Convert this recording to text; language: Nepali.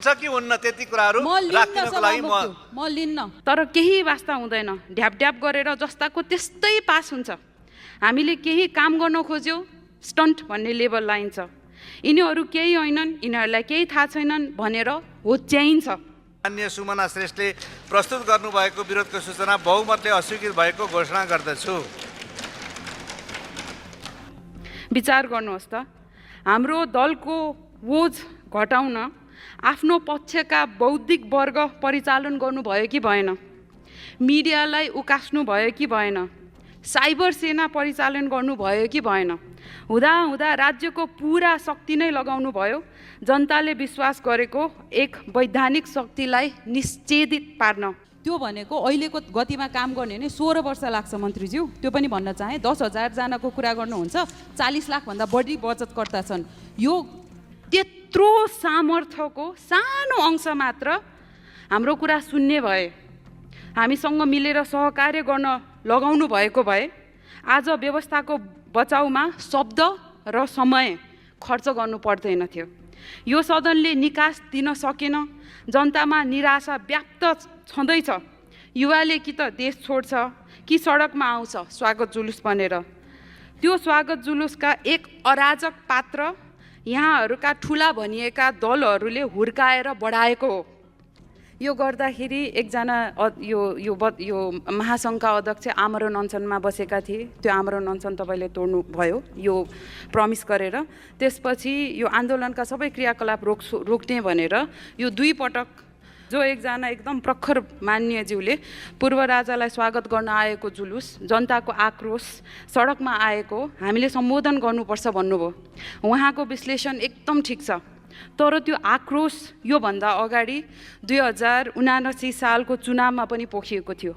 छ कि हुन्न त्यति कुराहरू राख्दिनको लागि म लिन्न। तर केही वास्ता हुँदैन, ढ्याप ढ्याप गरेर जस्ताको त्यस्तै पास हुन्छ। हामीले केही काम गर्न खोज्यो स्टन्ट भन्ने लेबल लाइन्छ। यिनीहरू केही होइनन्, यिनीहरूलाई केही थाहा छैनन् भनेर होच्याइन्छ। माननीय सुमना श्रेष्ठले प्रस्तुत गर्नुभएको विरोधको सूचना बहुमतले अस्वीकृत भएको घोषणा गर्दछु। विचार गर्नुहोस् त, हाम्रो दलको बोझ घटाउन आफ्नो पक्षका बौद्धिक वर्ग परिचालन गर्नुभयो कि भएन? मिडियालाई उकास्नु भयो कि भएन? साइबर सेना परिचालन गर्नुभयो कि भएन? हुँदा राज्यको पुरा शक्ति नै लगाउनु भयो जनताले विश्वास गरेको एक वैधानिक शक्तिलाई निश्चेदित पार्न। त्यो भनेको अहिलेको गतिमा काम गर्ने नै 16 वर्ष लाग्छ मन्त्रीज्यू। त्यो पनि भन्न चाहे 10,000 जनाको कुरा गर्नुहुन्छ, 40 लाख भन्दा बढी बचतकर्ता छन्। यो त्यत्रो सामर्थ्यको सानो अंश मात्र हाम्रो कुरा सुन्ने भए, हामीसँग मिलेर सहकार्य गर्न लगाउनु भएको भए आज व्यवस्थाको बचाउमा शब्द र समय खर्च गर्नु पर्दैन थियो। यो सदनले निकास दिन सकेन, जनतामा निराशा व्याप्त छँदैछ। युवाले कि त देश छोड्छ कि सडकमा आउँछ स्वागत जुलुस बनेर। त्यो स्वागत जुलुसका एक अराजक पात्र यहाँहरूका ठुला भनिएका दलहरूले हुर्काएर बढाएको हो। यो गर्दाखेरि एकजना यो महासङ्घका अध्यक्ष आमरण अनसनमा बसेका थिए। त्यो आमरण अनसन तपाईँले तोड्नु भयो यो प्रमिस गरेर। त्यसपछि यो आन्दोलनका सबै क्रियाकलाप रोक्ने भनेर यो 2 पटक जो एकजना एकदम प्रखर मान्यज्यूले पूर्व राजालाई स्वागत गर्न आएको जुलुस, जनताको आक्रोश सडकमा आएको हामीले सम्बोधन गर्नुपर्छ भन्नुभयो। उहाँको विश्लेषण एकदम ठिक छ। तर त्यो आक्रोश योभन्दा अगाडि 2079 सालको चुनावमा पनि पोखिएको थियो।